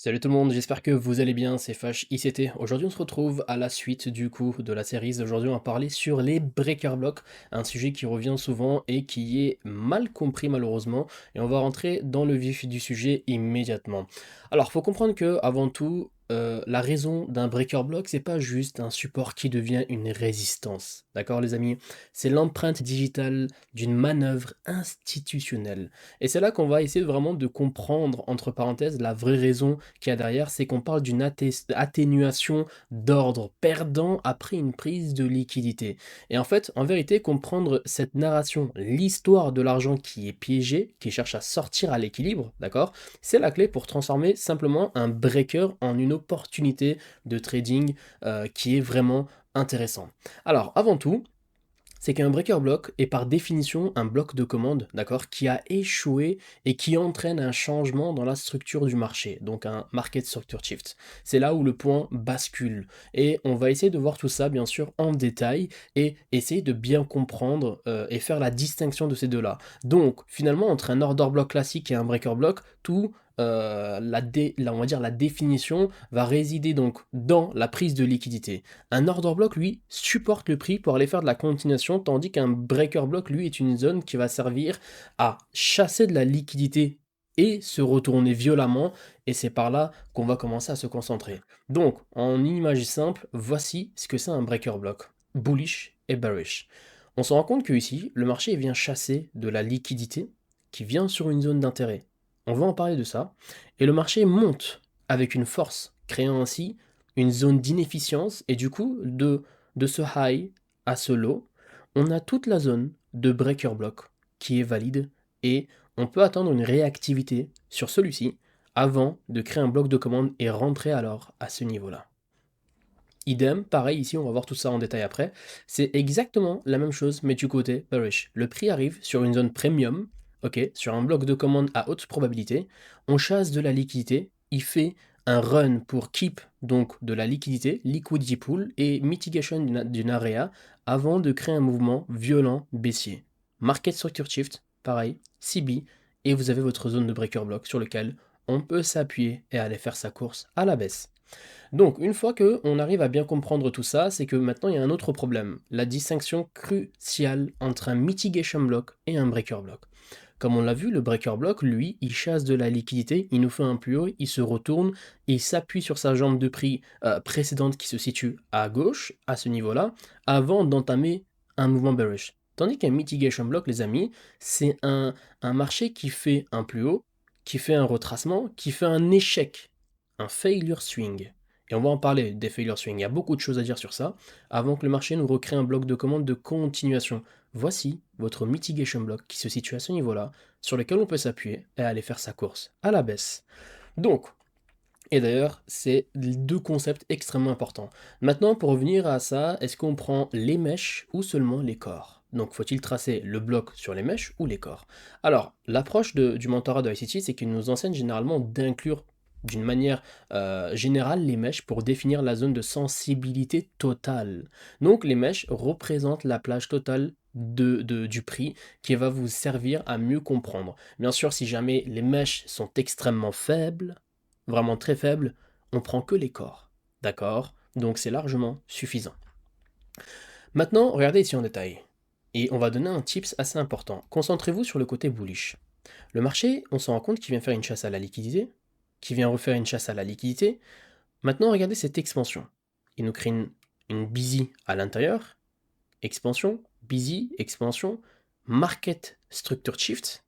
Salut tout le monde, j'espère que vous allez bien, c'est Fash ICT. Aujourd'hui on se retrouve à la suite du coup de la série. Aujourd'hui on va parler sur les breaker blocks, un sujet qui revient souvent et qui est mal compris malheureusement. Et on va rentrer dans le vif du sujet immédiatement. Alors faut comprendre que avant tout, la raison d'un breaker block, c'est pas juste un support qui devient une résistance. D'accord les amis? C'est l'empreinte digitale d'une manœuvre institutionnelle. Et c'est là qu'on va essayer vraiment de comprendre, entre parenthèses, la vraie raison qu'il y a derrière, c'est qu'on parle d'une atténuation d'ordre perdant après une prise de liquidité. Et en fait, en vérité, comprendre cette narration, l'histoire de l'argent qui est piégé, qui cherche à sortir à l'équilibre, d'accord, c'est la clé pour transformer simplement un breaker en une opportunité de trading qui est vraiment intéressant. Alors, avant tout, c'est qu'un breaker block est par définition un bloc de commande, d'accord, qui a échoué et qui entraîne un changement dans la structure du marché, donc un market structure shift. C'est là où le point bascule. Et on va essayer de voir tout ça, bien sûr, en détail et essayer de bien comprendre et faire la distinction de ces deux-là. Donc, finalement, entre un order block classique et un breaker block, tout on va dire la définition va résider donc dans la prise de liquidité. Un order block, lui, supporte le prix pour aller faire de la continuation, tandis qu'un breaker block, lui, est une zone qui va servir à chasser de la liquidité et se retourner violemment, et c'est par là qu'on va commencer à se concentrer. Donc, en une image simple, voici ce que c'est un breaker block, bullish et bearish. On se rend compte que ici, le marché vient chasser de la liquidité qui vient sur une zone d'intérêt. On va en parler de ça, et le marché monte avec une force, créant ainsi une zone d'inefficience, et du coup, de ce high à ce low, on a toute la zone de breaker block qui est valide, et on peut attendre une réactivité sur celui-ci avant de créer un bloc de commande et rentrer alors à ce niveau-là. Idem, pareil ici, on va voir tout ça en détail après. C'est exactement la même chose, mais du côté bearish. Le prix arrive sur une zone premium, ok, sur un bloc de commande à haute probabilité. On chasse de la liquidité, il fait un run pour keep donc de la liquidité, liquidity pool et mitigation d'une area avant de créer un mouvement violent baissier. Market structure shift, pareil, CB, et vous avez votre zone de breaker block sur lequel on peut s'appuyer et aller faire sa course à la baisse. Donc, une fois qu'on arrive à bien comprendre tout ça, c'est que maintenant il y a un autre problème, la distinction cruciale entre un mitigation block et un breaker block. Comme on l'a vu, le breaker block, lui, il chasse de la liquidité, il nous fait un plus haut, il se retourne, il s'appuie sur sa jambe de prix précédente qui se situe à gauche, à ce niveau-là, avant d'entamer un mouvement bearish. Tandis qu'un mitigation block, les amis, c'est un marché qui fait un plus haut, qui fait un retracement, qui fait un échec, un failure swing. Et on va en parler des failure swing, il y a beaucoup de choses à dire sur ça, avant que le marché nous recrée un bloc de commande de continuation. Voici votre mitigation block qui se situe à ce niveau-là, sur lequel on peut s'appuyer et aller faire sa course à la baisse. Donc, et d'ailleurs, c'est deux concepts extrêmement importants. Maintenant, pour revenir à ça, est-ce qu'on prend les mèches ou seulement les corps? Donc, faut-il tracer le bloc sur les mèches ou les corps? Alors, l'approche du mentorat de ICT, c'est qu'il nous enseigne généralement d'inclure d'une manière générale les mèches pour définir la zone de sensibilité totale. Donc, les mèches représentent la plage totale du prix qui va vous servir à mieux comprendre. Bien sûr, si jamais les mèches sont extrêmement faibles, vraiment très faible, on prend que les corps. D'accord? Donc c'est largement suffisant. Maintenant, regardez ici en détail. Et on va donner un tips assez important. Concentrez-vous sur le côté bullish. Le marché, on se rend compte qu'il vient faire une chasse à la liquidité, qu'il vient refaire une chasse à la liquidité. Maintenant, regardez cette expansion. Il nous crée une busy à l'intérieur, expansion, busy, expansion, market structure shift,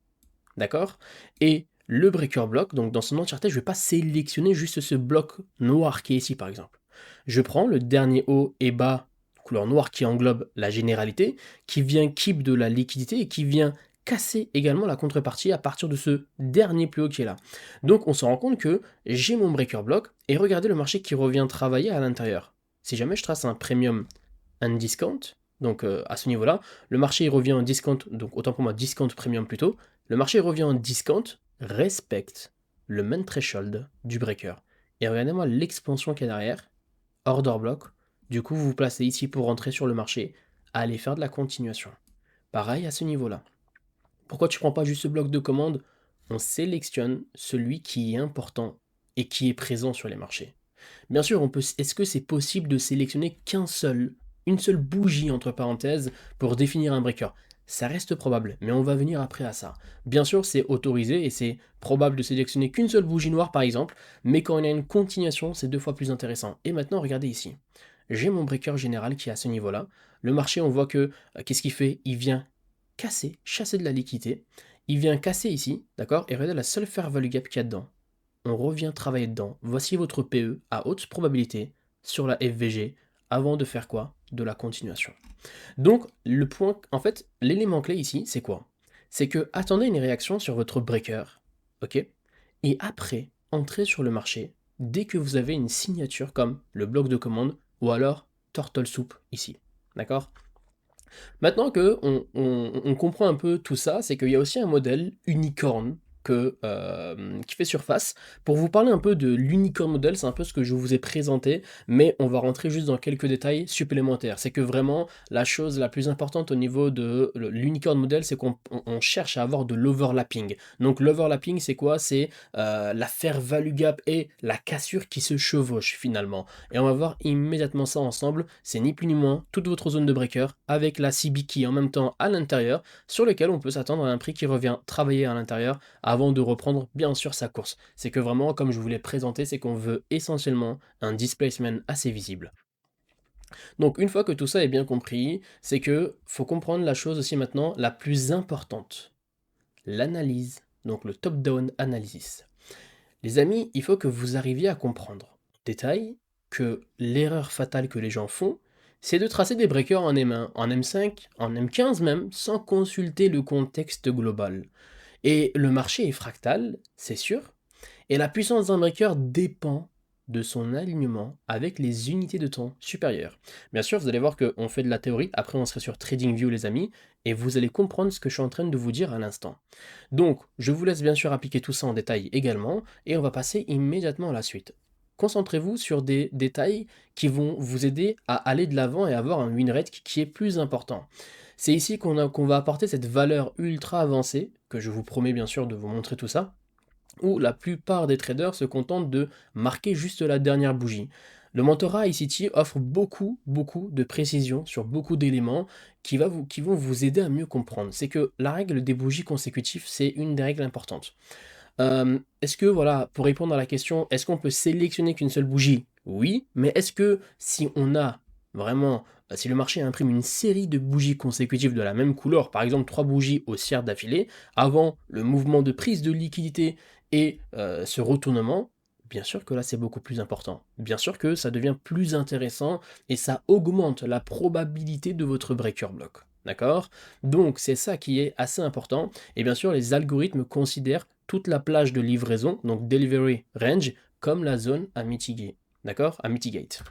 d'accord? Et le breaker block, donc dans son entièreté, je ne vais pas sélectionner juste ce bloc noir qui est ici par exemple. Je prends le dernier haut et bas couleur noire qui englobe la généralité, qui vient keep de la liquidité et qui vient casser également la contrepartie à partir de ce dernier plus haut qui est là. Donc on se rend compte que j'ai mon breaker block et regardez le marché qui revient travailler à l'intérieur. Si jamais je trace un premium, un discount, donc à ce niveau-là, le marché il revient en discount, donc autant pour moi discount premium plutôt, le marché revient en discount, respecte le main threshold du breaker. Et regardez-moi l'expansion qu'il y a derrière, order block, du coup vous vous placez ici pour rentrer sur le marché, à aller faire de la continuation. Pareil à ce niveau-là. Pourquoi tu prends pas juste ce bloc de commande? On sélectionne celui qui est important et qui est présent sur les marchés. Bien sûr, est-ce que c'est possible de sélectionner une seule bougie entre parenthèses pour définir un breaker? Ça reste probable, mais on va venir après à ça. Bien sûr, c'est autorisé et c'est probable de sélectionner qu'une seule bougie noire par exemple, mais quand il y a une continuation, c'est 2 fois plus intéressant. Et maintenant, regardez ici. J'ai mon breaker général qui est à ce niveau-là. Le marché, on voit que, qu'est-ce qu'il fait? Il vient casser, chasser de la liquidité. Il vient casser ici, d'accord? Et regardez la seule fair value gap qu'il y a dedans. On revient travailler dedans. Voici votre PE à haute probabilité sur la FVG avant de faire quoi? De la continuation. Donc, le point, en fait, l'élément clé ici, c'est quoi? C'est que attendez une réaction sur votre breaker, ok? Et après, entrez sur le marché dès que vous avez une signature comme le bloc de commande ou alors Turtle Soup ici. D'accord? Maintenant que on comprend un peu tout ça, c'est qu'il y a aussi un modèle unicorn qui fait surface. Pour vous parler un peu de l'unicorn model, c'est un peu ce que je vous ai présenté, mais on va rentrer juste dans quelques détails supplémentaires. C'est que vraiment, la chose la plus importante au niveau de l'unicorn model, c'est qu'on cherche à avoir de l'overlapping. Donc l'overlapping, c'est quoi? C'est la fair value gap et la cassure qui se chevauchent finalement. Et on va voir immédiatement ça ensemble. C'est ni plus ni moins toute votre zone de breaker avec la CB qui est en même temps à l'intérieur, sur lequel on peut s'attendre à un prix qui revient travailler à l'intérieur avant de reprendre bien sûr sa course. C'est que vraiment, comme je vous l'ai présenté, c'est qu'on veut essentiellement un displacement assez visible. Donc une fois que tout ça est bien compris, c'est que faut comprendre la chose aussi maintenant la plus importante, l'analyse, donc le top-down analysis. Les amis, il faut que vous arriviez à comprendre, détail, que l'erreur fatale que les gens font, c'est de tracer des breakers en M1, en M5, en M15 même, sans consulter le contexte global. Et le marché est fractal, c'est sûr, et la puissance d'un breaker dépend de son alignement avec les unités de temps supérieures. Bien sûr, vous allez voir qu'on fait de la théorie, après on serait sur TradingView les amis, et vous allez comprendre ce que je suis en train de vous dire à l'instant. Donc, je vous laisse bien sûr appliquer tout ça en détail également, et on va passer immédiatement à la suite. Concentrez-vous sur des détails qui vont vous aider à aller de l'avant et avoir un win rate qui est plus important. C'est ici qu'on va apporter cette valeur ultra avancée, que je vous promets bien sûr de vous montrer tout ça, où la plupart des traders se contentent de marquer juste la dernière bougie. Le mentorat ICT offre beaucoup de précision sur beaucoup d'éléments qui vont vous aider à mieux comprendre. C'est que la règle des bougies consécutives, c'est une des règles importantes. Est-ce que, voilà, pour répondre à la question, est-ce qu'on peut sélectionner qu'une seule bougie? Oui, mais est-ce que si on a vraiment, si le marché imprime une série de bougies consécutives de la même couleur, par exemple 3 bougies haussières d'affilée, avant le mouvement de prise de liquidité et ce retournement, bien sûr que là c'est beaucoup plus important. Bien sûr que ça devient plus intéressant et ça augmente la probabilité de votre breaker block. D'accord? Donc c'est ça qui est assez important. Et bien sûr, les algorithmes considèrent toute la plage de livraison, donc delivery range, comme la zone à mitiguer. D'accord? À mitigate.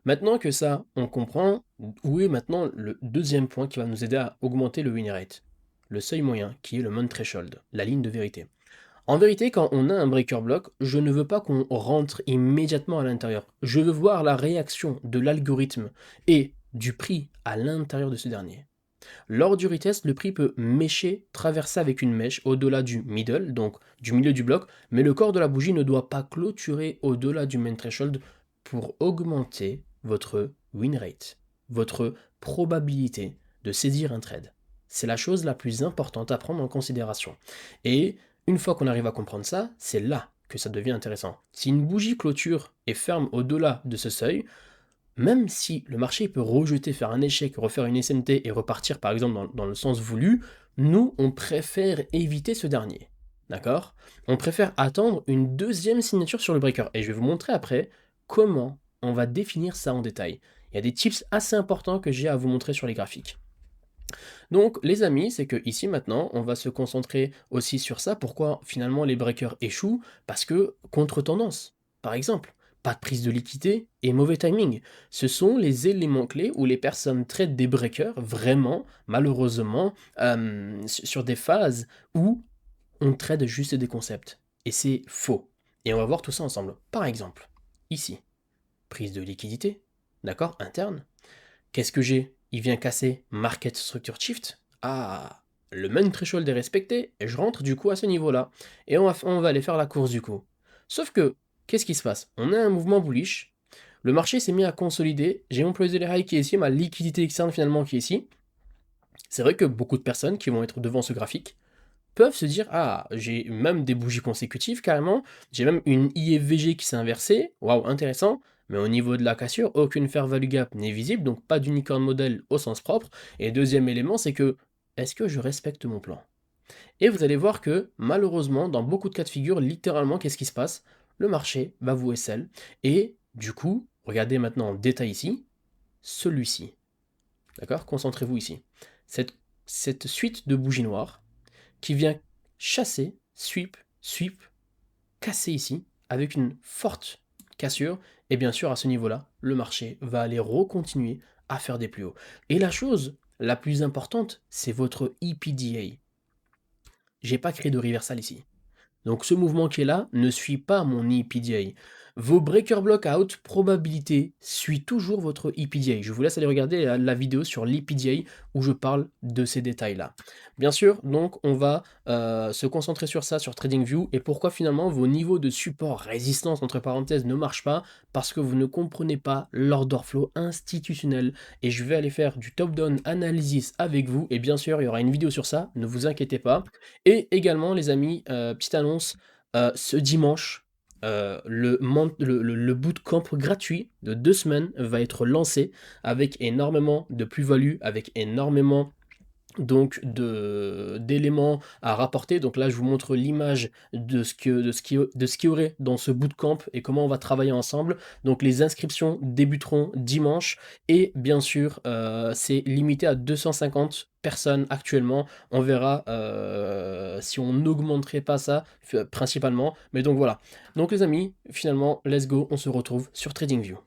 Maintenant que ça, on comprend où est maintenant le deuxième point qui va nous aider à augmenter le win rate. Le seuil moyen, qui est le mount threshold, la ligne de vérité. En vérité, quand on a un breaker block, je ne veux pas qu'on rentre immédiatement à l'intérieur. Je veux voir la réaction de l'algorithme et du prix à l'intérieur de ce dernier. Lors du retest, le prix peut mécher, traverser avec une mèche au-delà du middle, donc du milieu du bloc, mais le corps de la bougie ne doit pas clôturer au-delà du main threshold pour augmenter votre win rate, votre probabilité de saisir un trade. C'est la chose la plus importante à prendre en considération. Et une fois qu'on arrive à comprendre ça, c'est là que ça devient intéressant. Si une bougie clôture est ferme au-delà de ce seuil, même si le marché peut rejeter, faire un échec, refaire une SMT et repartir par exemple dans le sens voulu, nous, on préfère éviter ce dernier. D'accord? On préfère attendre une deuxième signature sur le breaker. Et je vais vous montrer après comment on va définir ça en détail. Il y a des tips assez importants que j'ai à vous montrer sur les graphiques. Donc les amis, c'est que ici maintenant, on va se concentrer aussi sur ça. Pourquoi finalement les breakers échouent? Parce que contre-tendance, par exemple. Pas de prise de liquidité et mauvais timing. Ce sont les éléments clés où les personnes traitent des breakers vraiment, malheureusement, sur des phases où on traite juste des concepts. Et c'est faux. Et on va voir tout ça ensemble. Par exemple, ici, prise de liquidité, d'accord, interne. Qu'est-ce que j'ai? Il vient casser Market Structure Shift. Ah, le main threshold est respecté, et je rentre du coup à ce niveau-là. Et on va aller faire la course du coup. Sauf que, qu'est-ce qui se passe? On a un mouvement bullish, le marché s'est mis à consolider, j'ai mon plus de high qui est ici, ma liquidité externe finalement qui est ici. C'est vrai que beaucoup de personnes qui vont être devant ce graphique peuvent se dire: «Ah, j'ai même des bougies consécutives carrément, j'ai même une IFVG qui s'est inversée, waouh intéressant, mais au niveau de la cassure, aucune fair value gap n'est visible, donc pas d'unicorn model au sens propre». Et deuxième élément, c'est que, est-ce que je respecte mon plan? Et vous allez voir que malheureusement, dans beaucoup de cas de figure, littéralement, qu'est-ce qui se passe? Le marché va vous SL et du coup, regardez maintenant en détail ici, celui-ci, d'accord? Concentrez-vous ici. Cette, cette suite de bougies noires qui vient chasser, sweep, sweep, casser ici, avec une forte cassure, et bien sûr à ce niveau-là, le marché va aller recontinuer à faire des plus hauts. Et la chose la plus importante, c'est votre EPDA. J'ai pas créé de reversal ici. Donc ce mouvement qui est là ne suit pas mon EPDA. Vos breaker block à haute probabilité suit toujours votre EPDA. Je vous laisse aller regarder la vidéo sur l'EPDA où je parle de ces détails-là. Bien sûr, donc on va se concentrer sur ça, sur TradingView, et pourquoi finalement vos niveaux de support résistance entre parenthèses ne marchent pas, parce que vous ne comprenez pas l'order flow institutionnel. Et je vais aller faire du top-down analysis avec vous, et bien sûr il y aura une vidéo sur ça, ne vous inquiétez pas. Et également, les amis, petite annonce, ce dimanche, le bootcamp gratuit de 2 semaines va être lancé avec énormément de plus-value, avec énormément donc d'éléments à rapporter. Donc là, je vous montre l'image de ce qu'il y aurait dans ce bootcamp et comment on va travailler ensemble. Donc les inscriptions débuteront dimanche et bien sûr, c'est limité à 250 personnes actuellement. On verra si on n'augmenterait pas ça principalement. Mais donc voilà. Donc les amis, finalement, let's go, on se retrouve sur TradingView.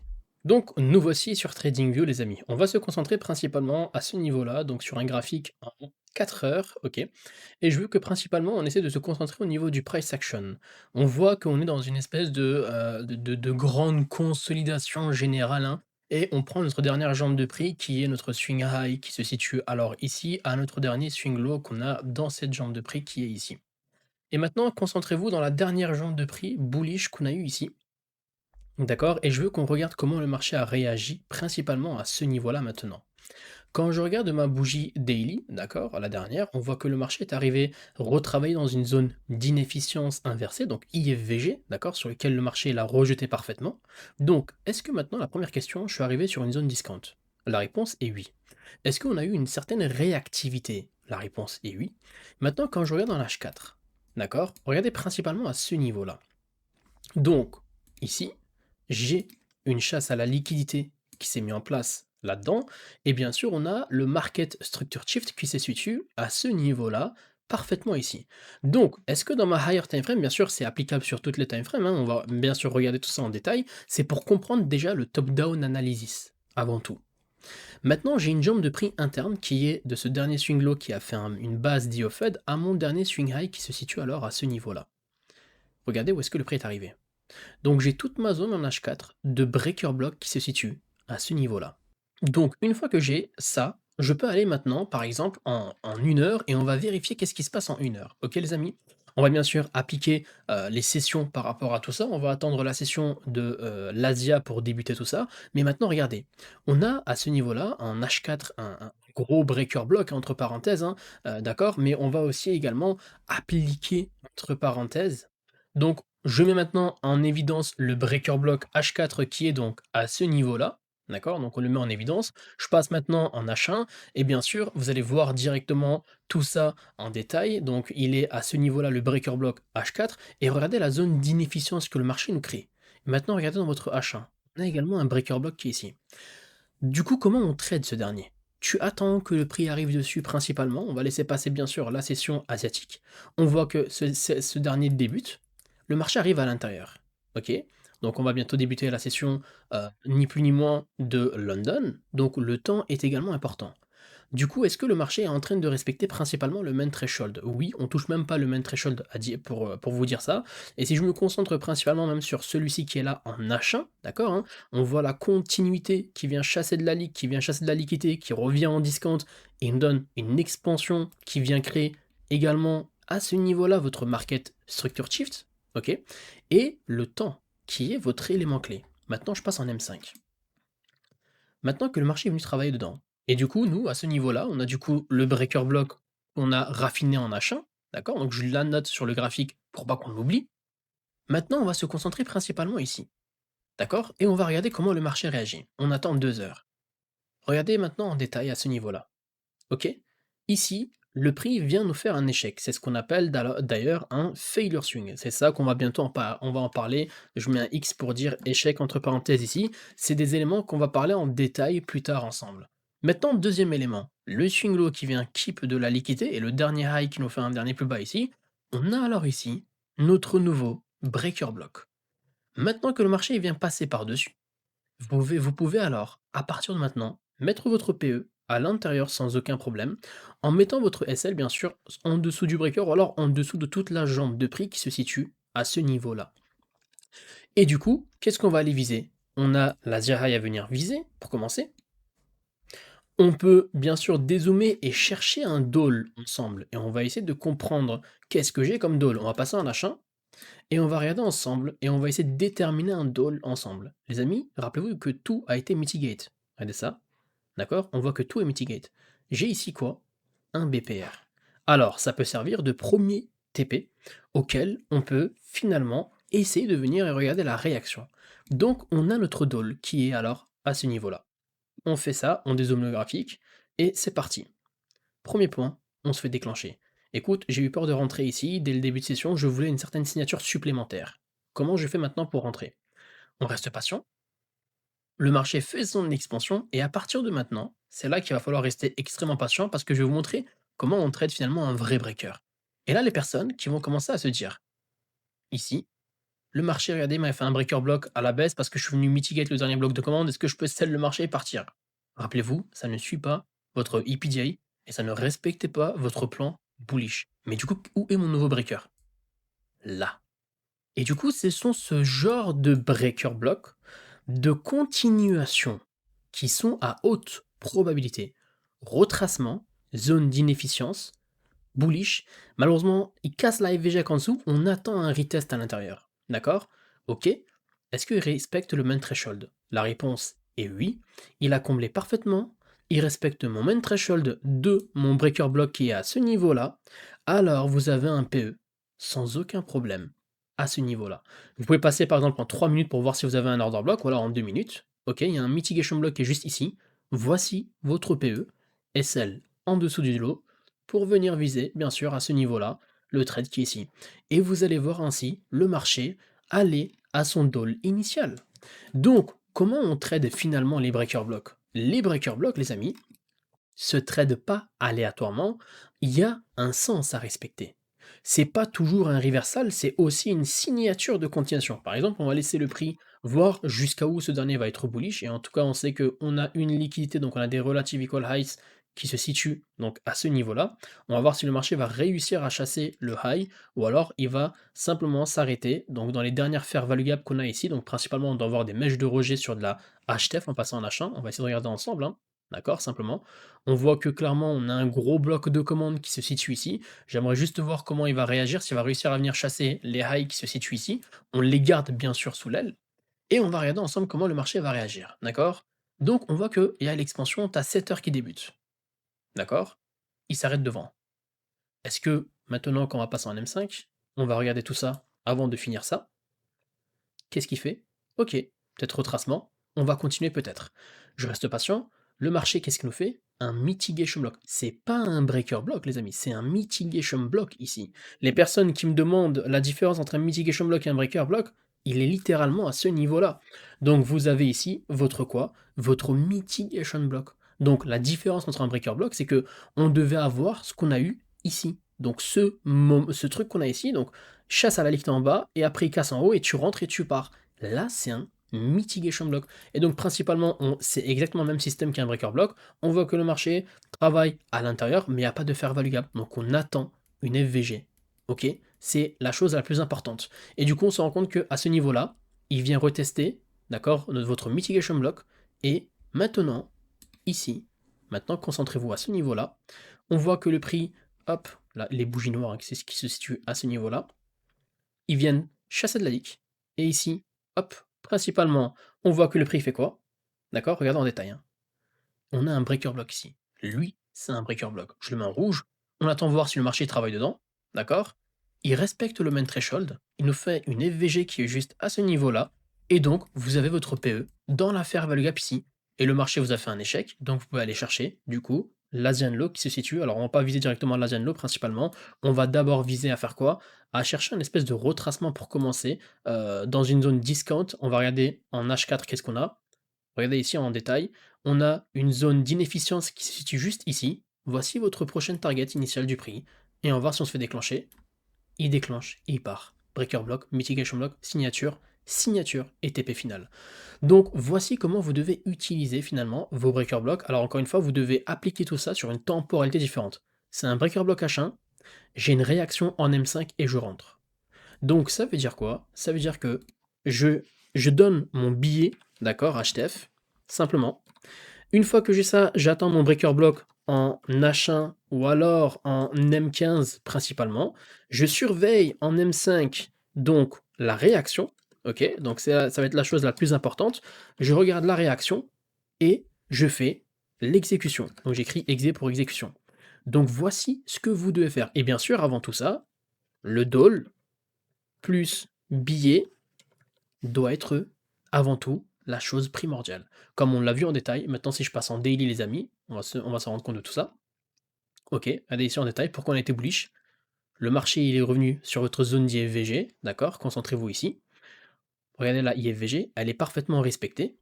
Donc, nous voici sur TradingView, les amis. On va se concentrer principalement à ce niveau-là, donc sur un graphique en 4 heures, ok. Et je veux que principalement on essaie de se concentrer au niveau du price action. On voit qu'on est dans une espèce de grande consolidation générale, hein, et on prend notre dernière jambe de prix qui est notre swing high qui se situe alors ici à notre dernier swing low qu'on a dans cette jambe de prix qui est ici. Et maintenant, concentrez-vous dans la dernière jambe de prix bullish qu'on a eu ici. D'accord? Et je veux qu'on regarde comment le marché a réagi principalement à ce niveau-là maintenant. Quand je regarde ma bougie daily, d'accord, la dernière, on voit que le marché est arrivé retravailler dans une zone d'inefficience inversée, donc IFVG, d'accord, sur lequel le marché l'a rejeté parfaitement. Donc, est-ce que maintenant, la première question, je suis arrivé sur une zone discount? La réponse est oui. Est-ce qu'on a eu une certaine réactivité? La réponse est oui. Maintenant, quand je regarde dans l'H4, d'accord, regardez principalement à ce niveau-là. Donc, ici, j'ai une chasse à la liquidité qui s'est mis en place là-dedans. Et bien sûr, on a le market structure shift qui se situe à ce niveau-là, parfaitement ici. Donc, est-ce que dans ma higher time frame, bien sûr, c'est applicable sur toutes les time frames, hein, on va bien sûr regarder tout ça en détail, c'est pour comprendre déjà le top-down analysis, avant tout. Maintenant, j'ai une jambe de prix interne qui est de ce dernier swing low qui a fait une base d'IOFED à mon dernier swing high qui se situe alors à ce niveau-là. Regardez où est-ce que le prix est arrivé. Donc j'ai toute ma zone en H4 de breaker block qui se situe à ce niveau-là. Donc une fois que j'ai ça, je peux aller maintenant, par exemple, en 1 heure et on va vérifier qu'est-ce qui se passe en 1 heure. Ok les amis? On va bien sûr appliquer les sessions par rapport à tout ça. On va attendre la session de l'Asia pour débuter tout ça. Mais maintenant, regardez, on a à ce niveau-là, en H4, un gros breaker block, entre parenthèses, hein, d'accord? Mais on va aussi également appliquer, entre parenthèses. Donc je mets maintenant en évidence le breaker block H4 qui est donc à ce niveau-là. D'accord? Donc on le met en évidence. Je passe maintenant en H1 et bien sûr, vous allez voir directement tout ça en détail. Donc il est à ce niveau-là le breaker block H4 et regardez la zone d'inefficience que le marché nous crée. Maintenant, regardez dans votre H1. On a également un breaker block qui est ici. Du coup, comment on trade ce dernier? Tu attends que le prix arrive dessus principalement. On va laisser passer bien sûr la session asiatique. On voit que ce dernier débute. Le marché arrive à l'intérieur. Ok? Donc on va bientôt débuter la session ni plus ni moins de London. Donc le temps est également important. Du coup, est-ce que le marché est en train de respecter principalement le main threshold? Oui, on touche même pas le main threshold pour vous dire ça. Et si je me concentre principalement même sur celui-ci qui est là en H1, d'accord, hein, on voit la continuité qui vient chasser de la lique, qui vient chasser de la liquidité, qui revient en discount et nous donne une expansion qui vient créer également à ce niveau-là votre market structure shift. OK? Et le temps, qui est votre élément clé. Maintenant, je passe en M5. Maintenant que le marché est venu travailler dedans et du coup, nous, à ce niveau-là, on a du coup le breaker block qu'on a raffiné en H1, d'accord? Donc je la note sur le graphique pour pas qu'on l'oublie. Maintenant, on va se concentrer principalement ici, d'accord? Et on va regarder comment le marché réagit. On attend 2 heures. Regardez maintenant en détail à ce niveau-là. OK? Ici, le prix vient nous faire un échec. C'est ce qu'on appelle d'ailleurs un failure swing. C'est ça qu'on va bientôt on va en parler. Je mets un X pour dire échec entre parenthèses ici. C'est des éléments qu'on va parler en détail plus tard ensemble. Maintenant, deuxième élément, le swing low qui vient keep de la liquidité et le dernier high qui nous fait un dernier plus bas ici. On a alors ici notre nouveau breaker block. Maintenant que le marché vient passer par-dessus, vous pouvez alors, à partir de maintenant, mettre votre PE à l'intérieur sans aucun problème, en mettant votre SL bien sûr en dessous du breaker ou alors en dessous de toute la jambe de prix qui se situe à ce niveau-là. Et du coup, qu'est-ce qu'on va aller viser? On a la High à venir viser, pour commencer. On peut bien sûr dézoomer et chercher un doll ensemble, et on va essayer de comprendre qu'est-ce que j'ai comme doll. On va passer en H1, et on va regarder ensemble, et on va essayer de déterminer un doll ensemble. Les amis, rappelez-vous que tout a été mitigate. Regardez ça. D'accord? On voit que tout est mitigate. J'ai ici quoi? Un BPR. Alors, ça peut servir de premier TP auquel on peut finalement essayer de venir et regarder la réaction. Donc, on a notre doll qui est alors à ce niveau-là. On fait ça, on dézoome le graphique et c'est parti. Premier point, on se fait déclencher. Écoute, j'ai eu peur de rentrer ici, dès le début de session, je voulais une certaine signature supplémentaire. Comment je fais maintenant pour rentrer? On reste patient, le marché fait son expansion et à partir de maintenant, c'est là qu'il va falloir rester extrêmement patient parce que je vais vous montrer comment on trade finalement un vrai breaker. Et là, les personnes qui vont commencer à se dire, ici, le marché, regardez, m'a fait un breaker block à la baisse parce que je suis venu mitigate le dernier bloc de commande, est-ce que je peux sell le marché et partir? Rappelez-vous, ça ne suit pas votre EPDA et ça ne respecte pas votre plan bullish. Mais du coup, où est mon nouveau breaker? Là. Et du coup, ce sont ce genre de breaker block de continuation qui sont à haute probabilité. Retracement, zone d'inefficience, bullish. Malheureusement, il casse la FVG en dessous, on attend un retest à l'intérieur. D'accord? Ok. Est-ce qu'il respecte le main threshold? La réponse est oui. Il a comblé parfaitement. Il respecte mon main threshold de mon breaker block qui est à ce niveau-là. Alors vous avez un PE sans aucun problème à ce niveau-là. Vous pouvez passer par exemple en 3 minutes pour voir si vous avez un order block ou alors en 2 minutes. Ok, il y a un mitigation block qui est juste ici. Voici votre PE, SL en dessous du lot pour venir viser, bien sûr, à ce niveau-là, le trade qui est ici. Et vous allez voir ainsi le marché aller à son doll initial. Donc, comment on trade finalement les breaker blocks? Les breaker blocks, les amis, se trade pas aléatoirement, il y a un sens à respecter. C'est pas toujours un reversal, c'est aussi une signature de continuation. Par exemple, on va laisser le prix voir jusqu'à où ce dernier va être bullish, et en tout cas, on sait qu'on a une liquidité, donc on a des relative equal highs qui se situent donc à ce niveau-là. On va voir si le marché va réussir à chasser le high, ou alors il va simplement s'arrêter. Donc dans les dernières fair value gap qu'on a ici, donc principalement on doit avoir des mèches de rejet sur de la HTF en passant en H1, on va essayer de regarder ensemble, hein. D'accord, simplement. On voit que clairement, on a un gros bloc de commandes qui se situe ici. J'aimerais juste voir comment il va réagir, s'il va réussir à venir chasser les highs qui se situent ici. On les garde bien sûr sous l'aile. Et on va regarder ensemble comment le marché va réagir. D'accord? Donc, on voit qu'il y a l'expansion, tu as 7 heures qui débute. D'accord? Il s'arrête devant. Est-ce que maintenant, quand on va passer en M5, on va regarder tout ça avant de finir ça? Qu'est-ce qu'il fait? Ok, peut-être retracement, on va continuer peut-être. Je reste patient. Le marché, qu'est-ce qu'il nous fait? Un mitigation block. C'est pas un breaker block, les amis, c'est un mitigation block ici. Les personnes qui me demandent la différence entre un mitigation block et un breaker block, il est littéralement à ce niveau-là. Donc vous avez ici votre quoi? Votre mitigation block. Donc la différence entre un breaker block, c'est que on devait avoir ce qu'on a eu ici. Donc ce truc qu'on a ici, donc chasse à la ligne en bas, et après il casse en haut, et tu rentres et tu pars. Là, c'est un mitigation block. Et donc, principalement, c'est exactement le même système qu'un breaker block. On voit que le marché travaille à l'intérieur, mais il n'y a pas de fair value gap. Donc, on attend une FVG. Ok? C'est la chose la plus importante. Et du coup, on se rend compte qu'à ce niveau-là, il vient retester, d'accord, votre mitigation block. Et maintenant, ici, maintenant, concentrez-vous à ce niveau-là. On voit que le prix, hop, là, les bougies noires, c'est ce qui se situe à ce niveau-là, ils viennent chasser de la leak. Et ici, hop, principalement, on voit que le prix fait quoi? D'accord? Regardez en détail, hein. On a un breaker block ici. Lui, c'est un breaker block. Je le mets en rouge. On attend voir si le marché travaille dedans. D'accord? Il respecte le main threshold. Il nous fait une FVG qui est juste à ce niveau-là. Et donc, vous avez votre PE dans la fair value gap ici. Et le marché vous a fait un échec. Donc, vous pouvez aller chercher, du coup, l'Asian Low qui se situe. Alors, on va pas viser directement l'Asian Low principalement. On va d'abord viser à faire quoi? À chercher une espèce de retracement pour commencer. Dans une zone discount, on va regarder en H4 qu'est-ce qu'on a. Regardez ici en détail, on a une zone d'inefficience qui se situe juste ici. Voici votre prochaine target initiale du prix. Et on va voir si on se fait déclencher. Il déclenche et il part. Breaker block, mitigation block, signature, signature et TP final. Donc voici comment vous devez utiliser finalement vos breaker blocks. Alors encore une fois, vous devez appliquer tout ça sur une temporalité différente. C'est un breaker block H1, j'ai une réaction en M5 et je rentre. Donc ça veut dire quoi? Ça veut dire que je, je donne mon billet, d'accord, HTF, simplement. Une fois que j'ai ça, j'attends mon breaker block en H1 ou alors en M15 principalement. Je surveille en M5 donc la réaction, ok? Donc ça va être la chose la plus importante. Je regarde la réaction et je fais l'exécution. Donc j'écris exé pour exécution. Donc voici ce que vous devez faire. Et bien sûr, avant tout ça, le DOL plus billet doit être avant tout la chose primordiale. Comme on l'a vu en détail, maintenant si je passe en daily les amis, on va s'en rendre compte de tout ça. Ok, regardez ici en détail, pourquoi on a été bullish. Le marché il est revenu sur votre zone d'IFVG, d'accord? Concentrez-vous ici. Regardez la IFVG, elle est parfaitement respectée,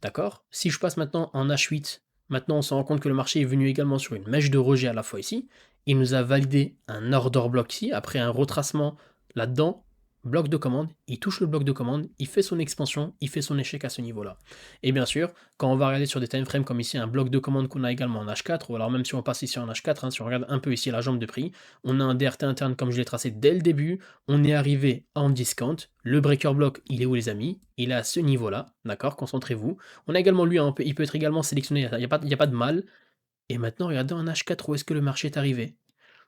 d'accord? Si je passe maintenant en H8, maintenant on se rend compte que le marché est venu également sur une mèche de rejet à la fois ici. Il nous a validé un order block ici, après un retracement là-dedans, bloc de commande, il touche le bloc de commande, il fait son expansion, il fait son échec à ce niveau-là. Et bien sûr, quand on va regarder sur des time frames comme ici un bloc de commande qu'on a également en H4, ou alors même si on passe ici en H4, hein, si on regarde un peu ici la jambe de prix, on a un DRT interne comme je l'ai tracé dès le début, on est arrivé en discount, le breaker block il est où les amis? Il est à ce niveau-là, d'accord? Concentrez-vous. On a également lui, hein, il peut être également sélectionné, il y a pas de mal. Et maintenant, regardez en H4 où est-ce que le marché est arrivé.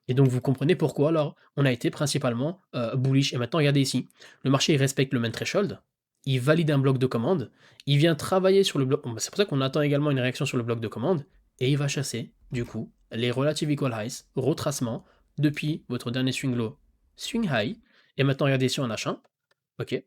Et donc vous comprenez pourquoi alors on a été principalement bullish. Et maintenant regardez ici, le marché il respecte le main threshold, il valide un bloc de commande, il vient travailler sur le bloc, bon, bah, c'est pour ça qu'on attend également une réaction sur le bloc de commande, et il va chasser du coup les relative equal highs, retracement, depuis votre dernier swing low, swing high, et maintenant regardez ici en H1, ok,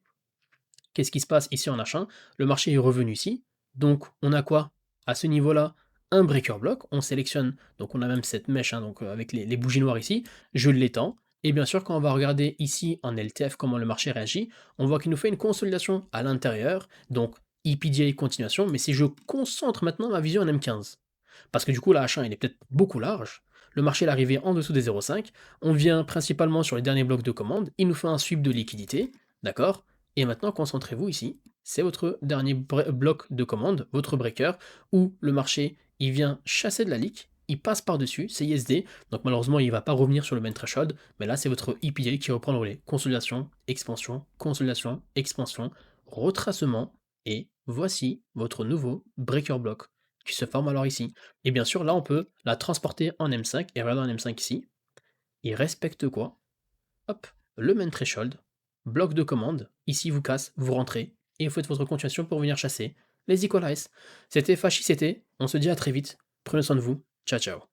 qu'est-ce qui se passe ici en H1? Le marché est revenu ici. Donc, on a quoi? À ce niveau-là, un breaker block. On sélectionne, donc on a même cette mèche, hein, donc avec les bougies noires ici. Je l'étends. Et bien sûr, quand on va regarder ici en LTF comment le marché réagit, on voit qu'il nous fait une consolidation à l'intérieur. Donc, EPDA continuation. Mais si je concentre maintenant ma vision en M15, parce que du coup, la H1, il est peut-être beaucoup large. Le marché est arrivé en dessous des 0,5. On vient principalement sur les derniers blocs de commande. Il nous fait un sweep de liquidité. D'accord? Et maintenant, concentrez-vous ici. C'est votre dernier bloc de commande, votre breaker, où le marché, il vient chasser de la leak, il passe par-dessus, c'est ISD, donc malheureusement, il ne va pas revenir sur le main threshold, mais là, c'est votre EPA qui reprend le relais. Consolidation, expansion, retracement, et voici votre nouveau breaker block qui se forme alors ici. Et bien sûr, là, on peut la transporter en M5, et regardez en M5 ici, il respecte quoi? Hop, le main threshold, bloc de commande, ici vous casse, vous rentrez, et vous faites votre continuation pour venir chasser les equalize. C'était Fachi, c'était, on se dit à très vite, prenez soin de vous, ciao ciao.